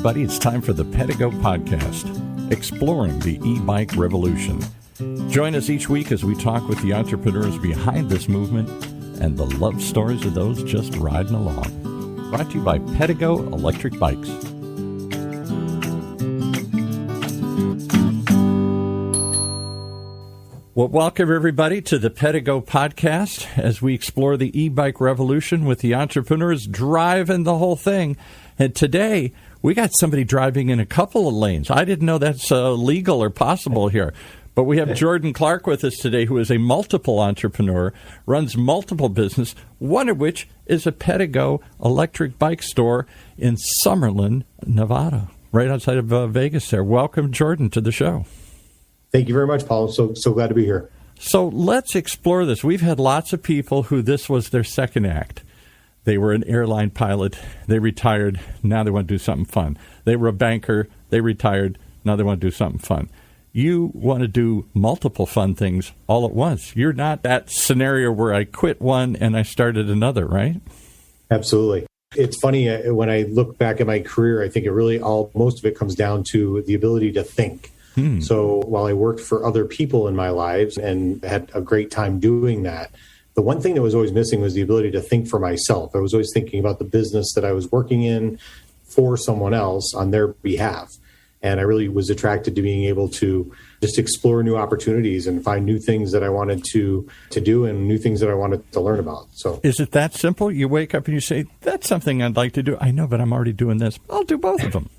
everybody. It's time for the Pedego Podcast, exploring the e-bike revolution. Join us each week as we talk with the entrepreneurs behind this movement and the love stories of those just riding along. Brought to you by Pedego Electric Bikes. Well, welcome everybody to the Pedego Podcast as we explore the e-bike revolution with the entrepreneurs driving the whole thing. And today, we got somebody driving in a couple of lanes. I didn't know that's legal or possible here. But we have Jordan Clark with us today, who is a multiple entrepreneur, runs multiple business, one of which is a Pedego Electric Bike store in Summerlin, Nevada, right outside of Vegas there. Welcome, Jordan, to the show. Thank you very much, Paul. So glad to be here. So let's explore this. We've had lots of people who this was their second act. They were an airline pilot. They retired. Now they want to do something fun. They were a banker. They retired. Now they want to do something fun. You want to do multiple fun things all at once. You're not that scenario where I quit one and I started another, right? Absolutely. It's funny, when I look back at my career, I think most of it comes down to the ability to think. So while I worked for other people in my lives and had a great time doing that, the one thing that was always missing was the ability to think for myself. I was always thinking about the business that I was working in for someone else on their behalf. And I really was attracted to being able to just explore new opportunities and find new things that I wanted to do and new things that I wanted to learn about. So, is it that simple? You wake up and you say, that's something I'd like to do. I know, but I'm already doing this. I'll do both of them.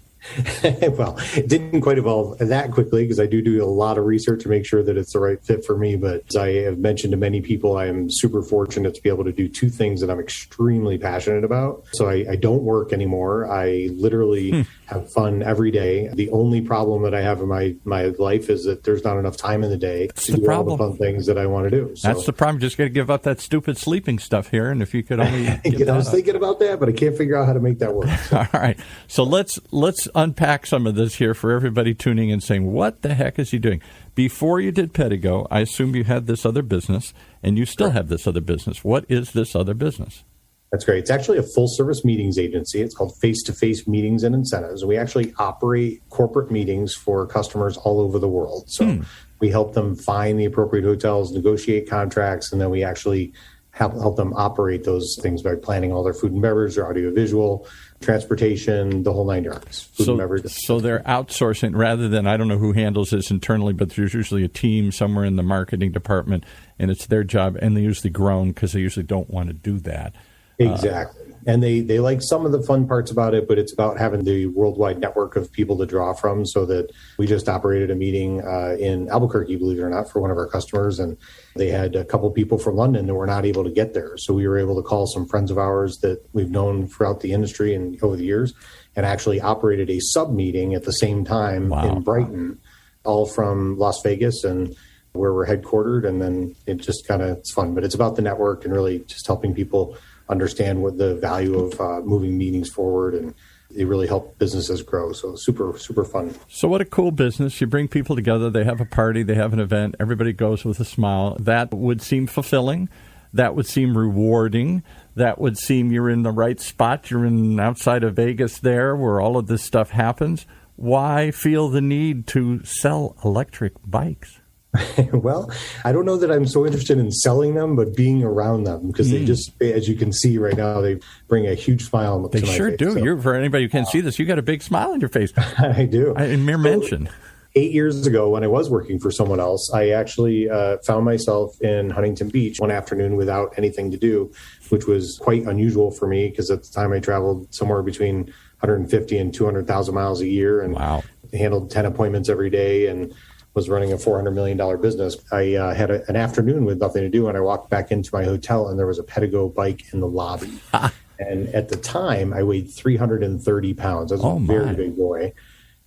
Well, it didn't quite evolve that quickly because I do a lot of research to make sure that it's the right fit for me. But as I have mentioned to many people, I am super fortunate to be able to do two things that I'm extremely passionate about. So I don't work anymore. I literally have fun every day. The only problem that I have in my life is that there's not enough time in the day to do all the fun things that I want to do. So, that's the problem. Just got to give up that stupid sleeping stuff here. And if you could only I was thinking about that, but I can't figure out how to make that work. So. All right. So let's unpack some of this here for everybody tuning in saying, what the heck is he doing? Before you did Pedego, I assume you had this other business, and you still have this other business. What is this other business? That's great. It's actually a full-service meetings agency. It's called Face-to-Face Meetings and Incentives. We actually operate corporate meetings for customers all over the world. So we help them find the appropriate hotels, negotiate contracts, and then we actually help them operate those things by planning all their food and beverage, their audiovisual, transportation, the whole 9 yards. So they're outsourcing rather than, I don't know who handles this internally, but there's usually a team somewhere in the marketing department, and it's their job, and they usually groan because they usually don't want to do that. Exactly. And they like some of the fun parts about it, but it's about having the worldwide network of people to draw from, so that we just operated a meeting in Albuquerque, believe it or not, for one of our customers. And they had a couple people from London that were not able to get there. So we were able to call some friends of ours that we've known throughout the industry and over the years, and actually operated a sub meeting at the same time in Brighton, all from Las Vegas and where we're headquartered. And then it's fun, but it's about the network and really just helping people understand what the value of moving meetings forward, and they really help businesses grow. So super, super fun. So what a cool business. You bring people together. They have a party. They have an event. Everybody goes with a smile. That would seem fulfilling. That would seem rewarding. That would seem you're in the right spot. You're outside of Vegas there where all of this stuff happens. Why feel the need to sell electric bikes? Well, I don't know that I'm so interested in selling them, but being around them, because they just, as you can see right now, they bring a huge smile to my face. They sure do. So, for anybody who can't see this, you got a big smile on your face. I do. In mere mention. 8 years ago, when I was working for someone else, I actually found myself in Huntington Beach one afternoon without anything to do, which was quite unusual for me because at the time I traveled somewhere between 150 and 200,000 miles a year and handled 10 appointments every day and was running a $400 million business. I had an afternoon with nothing to do, and I walked back into my hotel, and there was a Pedego bike in the lobby. And at the time, I weighed 330 pounds. I was a very big boy.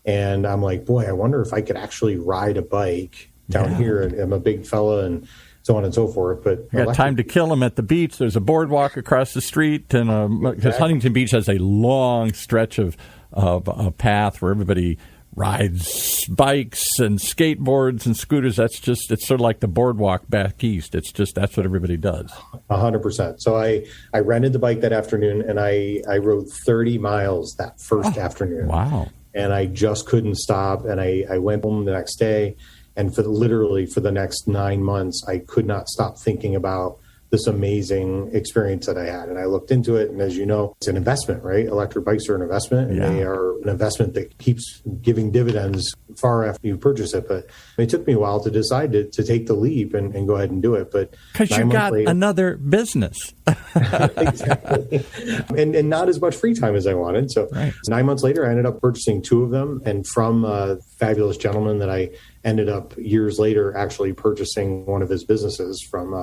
And I'm like, boy, I wonder if I could actually ride a bike down here. And I'm a big fella and so on and so forth. But you got time to kill them at the beach. There's a boardwalk across the street. And because Huntington Beach has a long stretch of a path where everybody rides bikes and skateboards and scooters. It's sort of like the boardwalk back east. That's what everybody does. 100%. So I rented the bike that afternoon, and I rode 30 miles that first afternoon. Wow. And I just couldn't stop. And I went home the next day, and for the next 9 months, I could not stop thinking about this amazing experience that I had. And I looked into it, and as you know, it's an investment, right? Electric bikes are an investment, and they are an investment that keeps giving dividends far after you purchase it. But it took me a while to decide to take the leap and go ahead and do it. But because you got another business. Exactly. And not as much free time as I wanted. So 9 months later, I ended up purchasing 2 of them. And from a fabulous gentleman that I ended up years later actually purchasing one of his businesses from.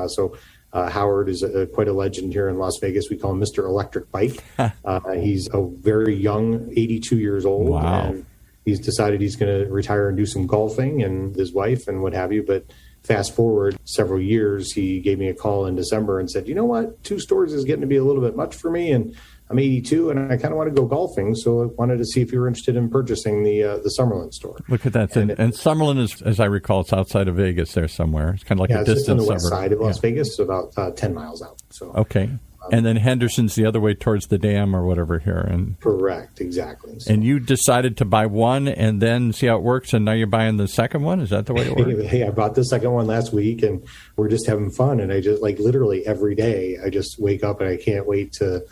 Howard is quite a legend here in Las Vegas. We call him Mr. Electric Bike. He's a very young, 82 years old. Wow. And he's decided he's going to retire and do some golfing, and his wife and what have you. But fast forward several years, he gave me a call in December and said, you know what, 2 stores is getting to be a little bit much for me. And I'm 82 and I kind of want to go golfing. So I wanted to see if you were interested in purchasing the Summerlin store. Look at that. And Summerlin is, as I recall, it's outside of Vegas there somewhere. It's kind of like a distant suburb. It's on the west suburb. side of Las Vegas, so about 10 miles out. So okay. And then Henderson's the other way towards the dam or whatever here. And correct, exactly. So, and you decided to buy one and then see how it works, and now you're buying the second one? Is that the way it works? Hey, I bought the second one last week, and we're just having fun. And I just, literally every day, I just wake up and I can't wait to,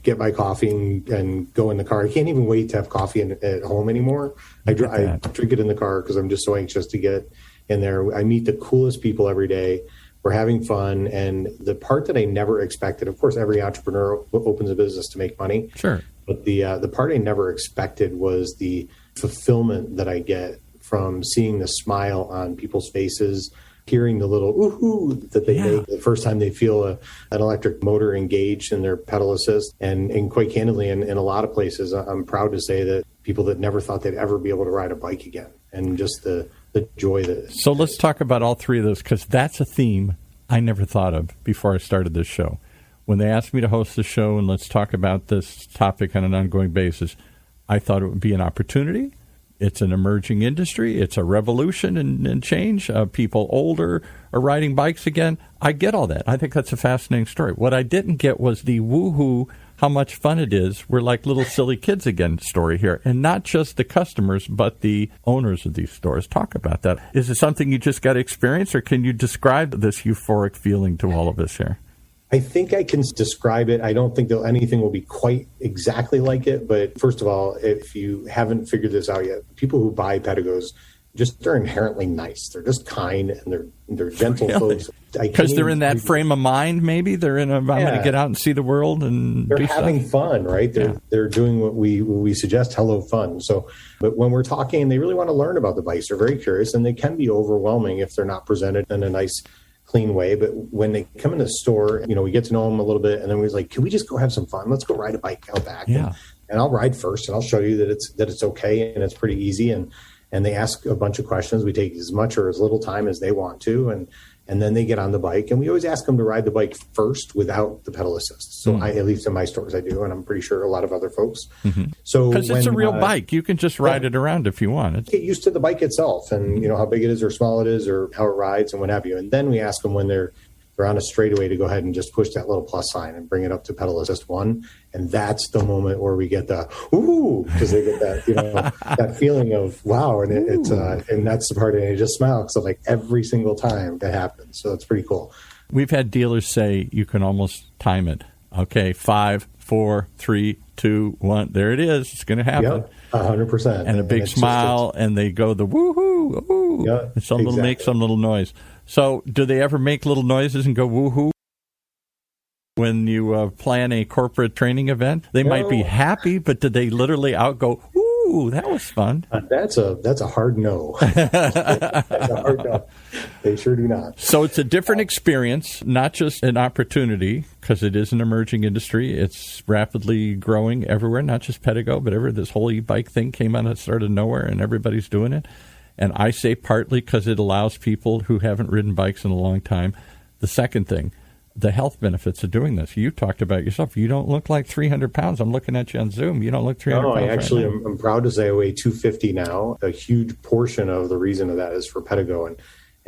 get my coffee and go in the car. I can't even wait to have coffee at home anymore. I drink it in the car because I'm just so anxious to get in there. I meet the coolest people every day. We're having fun. And the part that I never expected, of course, every entrepreneur opens a business to make money. Sure. But the part I never expected was the fulfillment that I get from seeing the smile on people's faces, hearing the little ooh-hoo that they make the first time they feel an electric motor engaged in their pedal assist. And quite candidly, in a lot of places, I'm proud to say that people that never thought they'd ever be able to ride a bike again, and just the joy that. So let's talk about all 3 of those, because that's a theme I never thought of before I started this show. When they asked me to host the show and let's talk about this topic on an ongoing basis, I thought it would be an opportunity. It's an emerging industry. It's a revolution and change. People older are riding bikes again. I get all that. I think that's a fascinating story. What I didn't get was the woohoo, how much fun it is. We're like little silly kids again story here. And not just the customers, but the owners of these stores. Talk about that. Is it something you just got to experience, or can you describe this euphoric feeling to all of us here? I think I can describe it. I don't think anything will be quite exactly like it. But first of all, if you haven't figured this out yet, people who buy Pedegos, they're inherently nice. They're just kind, and they're gentle folks. Because they're in that frame of mind, maybe? They're I'm going to get out and see the world and they're do having stuff. fun, right? They're doing what we suggest, hello fun. So, but when we're talking, they really want to learn about the bikes. They're very curious, and they can be overwhelming if they're not presented in a nice, clean way. But when they come in the store, we get to know them a little bit, and then we're like, can we just go have some fun? Let's go ride a bike out back. Yeah. And I'll ride first, and I'll show you that it's okay and it's pretty easy. And they ask a bunch of questions. We take as much or as little time as they want to, and then they get on the bike. And we always ask them to ride the bike first without the pedal assist. So at least in my stores I do, and I'm pretty sure a lot of other folks. Mm-hmm. So because it's a real bike, you can just ride it around if you want. Get used to the bike itself, and how big it is or small it is or how it rides and what have you. And then we ask them when they're on a straightaway to go ahead and just push that little plus sign and bring it up to pedal assist 1. And that's the moment where we get the ooh, because they get that that feeling of wow, and it's and that's the part, and they just smile because like every single time that happens. So it's pretty cool. We've had dealers say you can almost time it. Okay, 5, 4, 3, 2, 1. There it is. It's going to happen. Yep, 100%. And a big smile, and they go the woohoo, ooh. Yep, And make some little noise. So do they ever make little noises and go woohoo when you plan a corporate training event? They might be happy, but do they literally outgo, ooh, that was fun? That's a hard no. That's a hard no. They sure do not. So it's a different experience, not just an opportunity, because it is an emerging industry. It's rapidly growing everywhere, not just Pedego, but this whole e-bike thing came out of started nowhere, and everybody's doing it. And I say partly because it allows people who haven't ridden bikes in a long time. The second thing, the health benefits of doing this. You talked about yourself. You don't look like 300 pounds. I'm looking at you on Zoom. You don't look 300 pounds. No, I actually right I'm proud to say I weigh 250 now. A huge portion of the reason of that is for Pedego.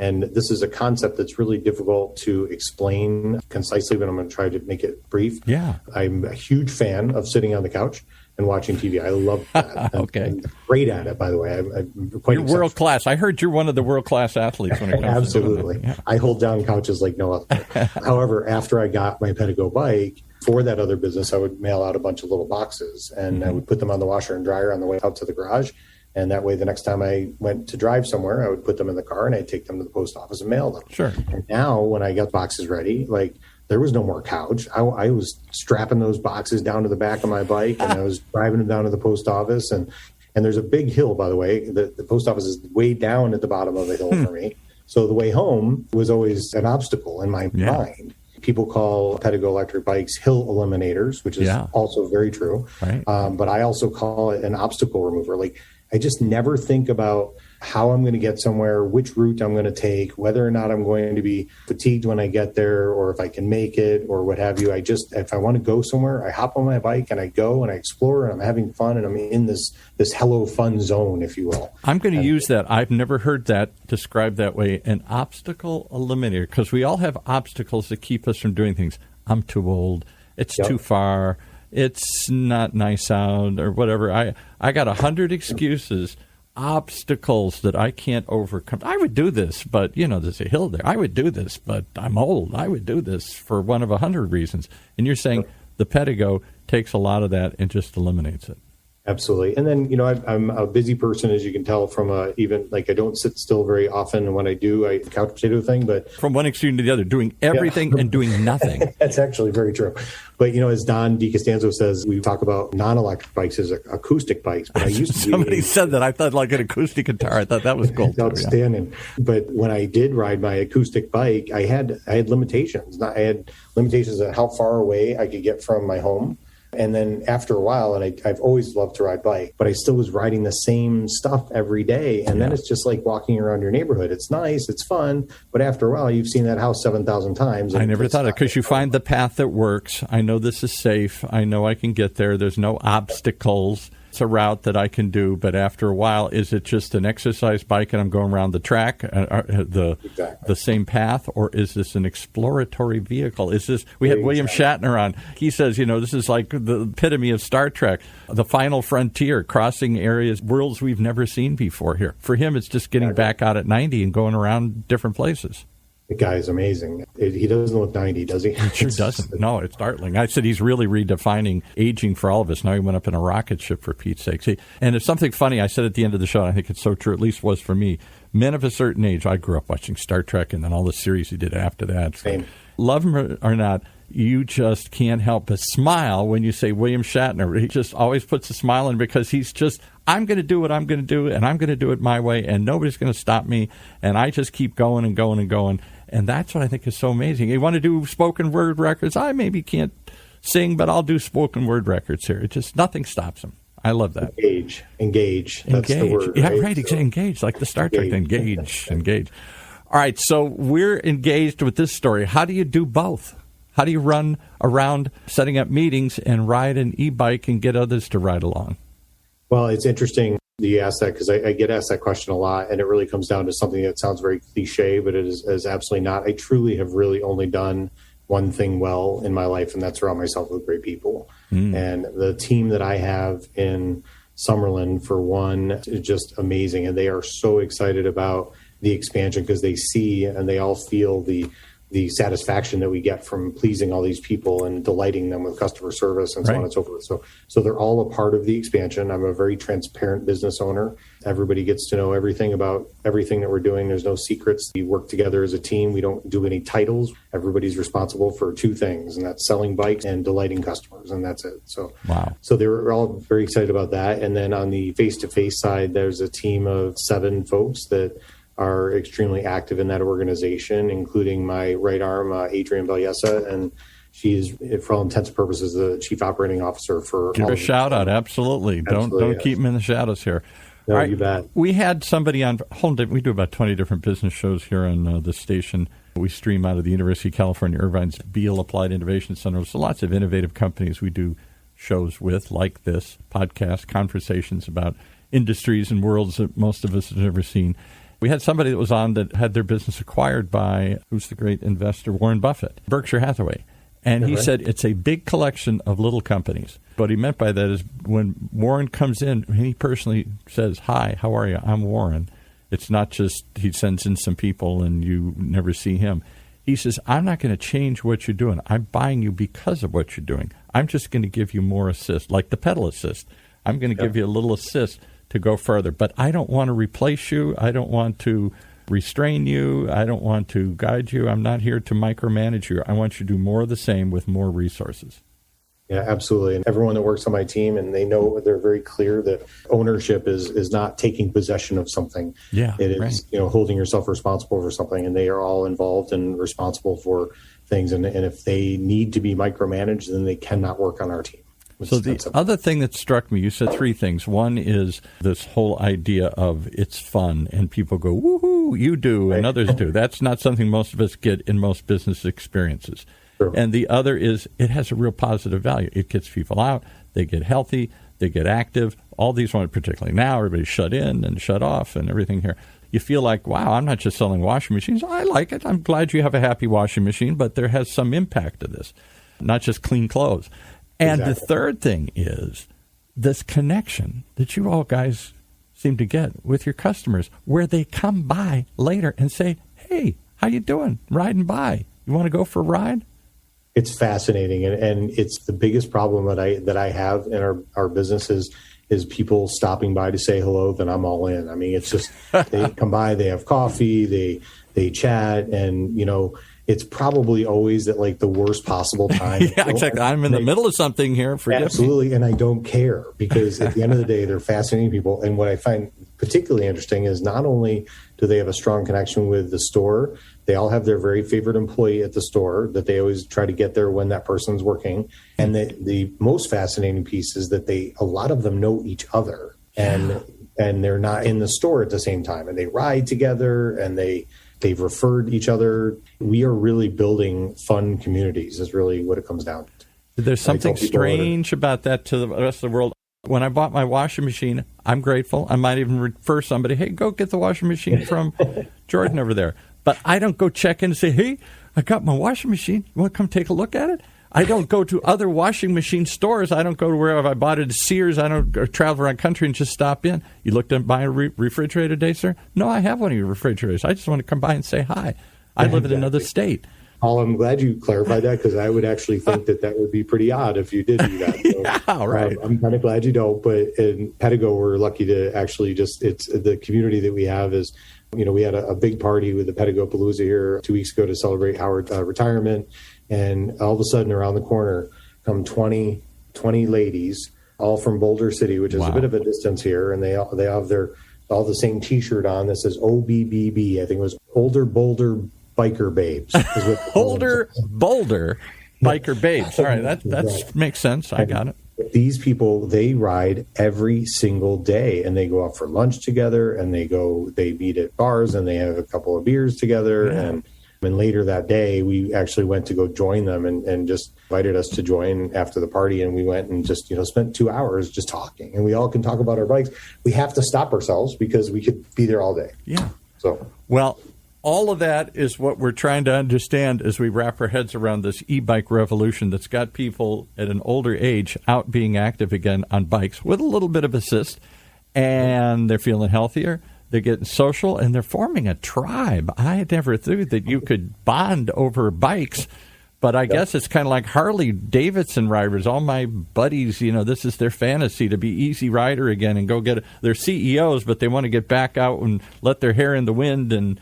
And this is a concept that's really difficult to explain concisely, but I'm going to try to make it brief. Yeah. I'm a huge fan of sitting on the couch and watching TV. I love that. Okay. I'm great at it, by the way. I'm quite You're world class. I heard you're one of the world class athletes when it comes Absolutely. to yeah. I hold down couches like no other. However, after I got my Pedego bike, for that other business, I would mail out a bunch of little boxes, and I would put them on the washer and dryer on the way out to the garage. And that way, the next time I went to drive somewhere, I would put them in the car and I'd take them to the post office and mail them. Sure. And now when I got boxes ready, like there was no more couch. I was strapping those boxes down to the back of my bike and I was driving them down to the post office. And there's a big hill, by the way. The post office is way down at the bottom of the hill for me. So the way home was always an obstacle in my mind. People call Pedego Electric Bikes hill eliminators, which is also very true. Right. But I also call it an obstacle remover. Like I just never think about how I'm going to get somewhere, which route I'm going to take, whether or not I'm going to be fatigued when I get there, or if I can make it, or what have you. If I want to go somewhere, I hop on my bike and I go and I explore and I'm having fun and I'm in this hello fun zone, if you will. I'm going to use that. I've never heard that described that way, an obstacle eliminator, because we all have obstacles that keep us from doing things. I'm too old. It's too far. It's not nice out or whatever. I got 100 excuses, obstacles that I can't overcome. I would do this, but, there's a hill there. I would do this, but I'm old. I would do this for one of 100 reasons. And you're saying the Pedego takes a lot of that and just eliminates it. Absolutely. And then, I'm a busy person, as you can tell from even like I don't sit still very often. And when I do, I couch potato thing, but from one extreme to the other, doing everything and doing nothing. That's actually very true. But, as Don DiCostanzo says, we talk about non-electric bikes as acoustic bikes. But I used to Somebody said that. I thought like an acoustic guitar. I thought that was cool. Outstanding. Yeah. But when I did ride my acoustic bike, I had limitations. I had limitations on how far away I could get from my home. And then after a while, and I've always loved to ride bike, but I still was riding the same stuff every day. And then it's just like walking around your neighborhood. It's nice, it's fun, but after a while, you've seen that house 7,000 times. I never thought of it, because you find the path that works. I know this is safe. I know I can get there. There's no obstacles. It's a route that I can do, but after a while, is it just an exercise bike and I'm going around the track, the same path, or is this an exploratory vehicle? Is this? We had William Shatner on. He says, this is like the epitome of Star Trek, the final frontier, crossing areas, worlds we've never seen before here. For him, it's just getting back out at 90 and going around different places. The guy is amazing. He doesn't look 90, does he? He sure doesn't. No, it's startling. I said he's really redefining aging for all of us. Now he went up in a rocket ship, for Pete's sake. And it's something funny I said at the end of the show, and I think it's so true, at least was for me. Men of a certain age, I grew up watching Star Trek and then all the series he did after that. Same. Love him or not, you just can't help but smile when you say William Shatner. He just always puts a smile on, because he's just, I'm going to do what I'm going to do, and I'm going to do it my way, and nobody's going to stop me, and I just keep going and going and going. And that's what I think is so amazing. You want to do spoken word records? I maybe can't sing, but I'll do spoken word records here. It just, nothing stops him. I love that. Engage. That's the word. Yeah, right. So, engage, like the Star Trek. Engage. All right, so we're engaged with this story. How do you do both? How do you run around setting up meetings and ride an e-bike and get others to ride along? Well, it's interesting you ask that, because I get asked that question a lot, and it really comes down to something that sounds very cliche, but it is absolutely not. I truly have really only done one thing well in my life, and that's surround myself with great people. And the team that I have in Summerlin, for one, is just amazing, and they are so excited about the expansion, because they see and they all feel the satisfaction that we get from pleasing all these people and delighting them with customer service and so on and so forth. So they're all a part of the expansion. I'm a very transparent business owner. Everybody gets to know everything about everything that we're doing. There's no secrets. We work together as a team. We don't do any titles. Everybody's responsible for two things, and that's selling bikes and delighting customers, and that's it. So, So they were all very excited about that. And then on the face-to-face side, there's a team of 7 folks that are extremely active in that organization, including my right arm, Adrienne Bellesa, and she's, for all intents and purposes, the chief operating officer for. Give her a shout out, absolutely. Don't keep them in the shadows here. No, All right. You bet. We had somebody on. We do about 20 different business shows here on the station. We stream out of the University of California, Irvine's Beale Applied Innovation Center. So lots of innovative companies we do shows with, like this podcast, conversations about industries and worlds that most of us have never seen. We had somebody that was on that had their business acquired by, who's the great investor, Warren Buffett, Berkshire Hathaway. And he said it's a big collection of little companies. What he meant by that is when Warren comes in, he personally says, "Hi, how are you? I'm Warren." It's not just he sends in some people and you never see him. He says, "I'm not going to change what you're doing. I'm buying you because of what you're doing. I'm just going to give you more assist, like the pedal assist. I'm going to give you a little assist to go further. But I don't want to replace you. I don't want to restrain you. I don't want to guide you. I'm not here to micromanage you. I want you to do more of the same with more resources." Yeah, absolutely. And everyone that works on my team, and they know, they're very clear that ownership is not taking possession of something. Yeah, it is, holding yourself responsible for something, and they are all involved and responsible for things. And if they need to be micromanaged, then they cannot work on our team. So the other thing that struck me, you said three things. One is this whole idea of it's fun, and people go, woohoo, you do, and others do. That's not something most of us get in most business experiences. True. And the other is it has a real positive value. It gets people out, they get healthy, they get active. All these ones, particularly now, everybody's shut in and shut off and everything here. You feel like, wow, I'm not just selling washing machines. I like it. I'm glad you have a happy washing machine, but there has some impact to this, not just clean clothes. And the third thing is this connection that you all guys seem to get with your customers, where they come by later and say, "Hey, how you doing? Riding by. You want to go for a ride?" It's fascinating, and it's the biggest problem that I have in our business is people stopping by to say hello. Then I'm all in. I mean, it's just they come by, they have coffee, they chat, and it's probably always at like the worst possible time. Yeah, exactly. I'm in the middle of something here. Absolutely, and I don't care, because at the end of the day, they're fascinating people. And what I find particularly interesting is not only do they have a strong connection with the store, they all have their very favorite employee at the store that they always try to get there when that person's working. And the most fascinating piece is that a lot of them know each other, and they're not in the store at the same time, and they ride together, and they've referred each other. We are really building fun communities is really what it comes down to. There's something strange about that to the rest of the world. When I bought my washing machine, I'm grateful. I might even refer somebody, "Hey, go get the washing machine from Jordan over there." But I don't go check in and say, "Hey, I got my washing machine. You want to come take a look at it?" I don't go to other washing machine stores. I don't go to wherever I bought it at Sears. I don't travel around country and just stop in. "You looked at my refrigerator today, sir?" "No, I have one of your refrigerators. I just want to come by and say hi. I live in another state." Paul, I'm glad you clarified that, because I would actually think that would be pretty odd if you did do that. So, yeah, right. I'm kind of glad you don't. But in Pedego, we're lucky to actually it's the community that we have is, we had a big party with the Pedego Palooza here 2 weeks ago to celebrate Howard's retirement. And all of a sudden around the corner come 20 ladies, all from Boulder City, which is a bit of a distance here. And they have all the same T-shirt on that says OBBB. I think it was Older Boulder Biker Babes. Older Boulder Biker Babes. All right, that makes sense. I got it. These people, they ride every single day, and they go out for lunch together, and they meet at bars, and they have a couple of beers together. Yeah. And later that day, we actually went to go join them, and just invited us to join after the party. And we went and just, spent 2 hours just talking. And we all can talk about our bikes. We have to stop ourselves because we could be there all day. Yeah. So, well, all of that is what we're trying to understand as we wrap our heads around this e-bike revolution that's got people at an older age out being active again on bikes with a little bit of assist, and they're feeling healthier. They're getting social, and they're forming a tribe. I never thought that you could bond over bikes, but I guess it's kind of like Harley Davidson riders. All my buddies, this is their fantasy, to be easy rider again and go get They're CEOs, but they want to get back out and let their hair in the wind and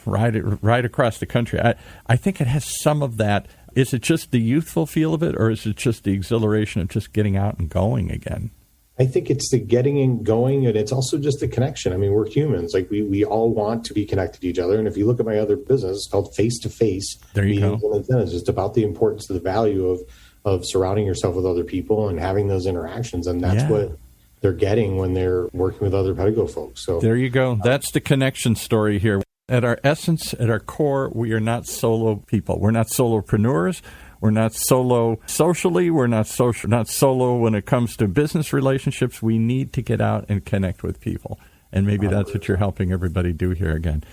ride across the country. I think it has some of that. Is it just the youthful feel of it, or is it just the exhilaration of just getting out and going again? I think it's the getting and going, and it's also just the connection. I mean, we're humans. Like we all want to be connected to each other. And if you look at my other business, it's called Face-to-Face Meetings and Incentives. It's about the importance of the value of surrounding yourself with other people and having those interactions. And that's they're getting when they're working with other Pedego folks. So there you go. That's the connection story here. At our essence, at our core, we are not solo people. We're not solopreneurs. We're not solo socially. We're not solo when it comes to business relationships. We need to get out and connect with people. And maybe that's what you're helping everybody do here again.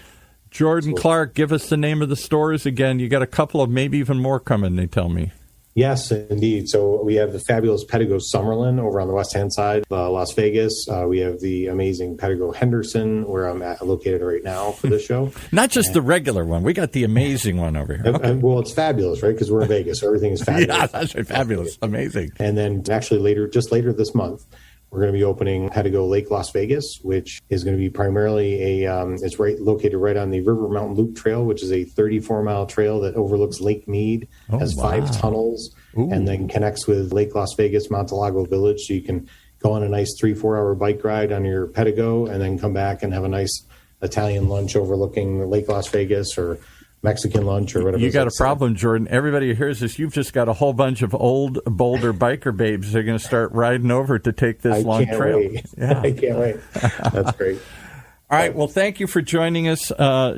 Jordan Clark, give us the name of the stores again. You got a couple of, maybe even more coming, they tell me. Yes, indeed. So we have the fabulous Pedego Summerlin over on the west-hand side, Las Vegas. We have the amazing Pedego Henderson, where I'm located right now for this show. Not just the regular one. We got the amazing one over here. Okay. Well, it's fabulous, right? Because we're in Vegas, so everything is fabulous. Yeah, that's right. Fabulous. Amazing. And then actually later this month, we're going to be opening Pedego Lake Las Vegas, which is going to be primarily it's located right on the River Mountain Loop Trail, which is a 34-mile trail that overlooks Lake Mead, has 5 tunnels, and then connects with Lake Las Vegas, Montelago Village. So you can go on a nice 3-4 hour bike ride on your Pedego and then come back and have a nice Italian lunch overlooking Lake Las Vegas or Mexican lunch or whatever. You got a problem, Jordan. Everybody who hears this, you've just got a whole bunch of old Boulder biker babes that are going to start riding over to take this long trail. Yeah. I can't wait. That's great. All right. Well, thank you for joining us,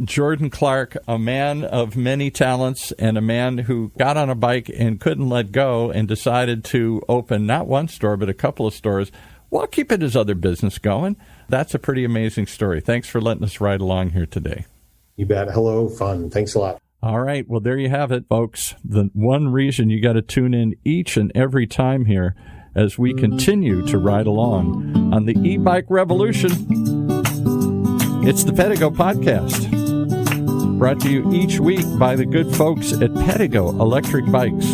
Jordan Clark, a man of many talents and a man who got on a bike and couldn't let go and decided to open not one store but a couple of stores while keeping his other business going. That's a pretty amazing story. Thanks for letting us ride along here today. You bet. Hello, fun. Thanks a lot. All right. Well, there you have it, folks. The one reason you got to tune in each and every time here as we continue to ride along on the e-bike revolution. It's the Pedego Podcast, brought to you each week by the good folks at Pedego Electric Bikes.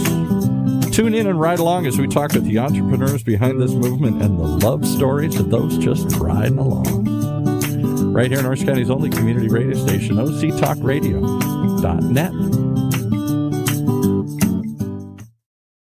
Tune in and ride along as we talk with the entrepreneurs behind this movement and the love stories of those just riding along. Right here in Orange County's only community radio station, octalkradio.net.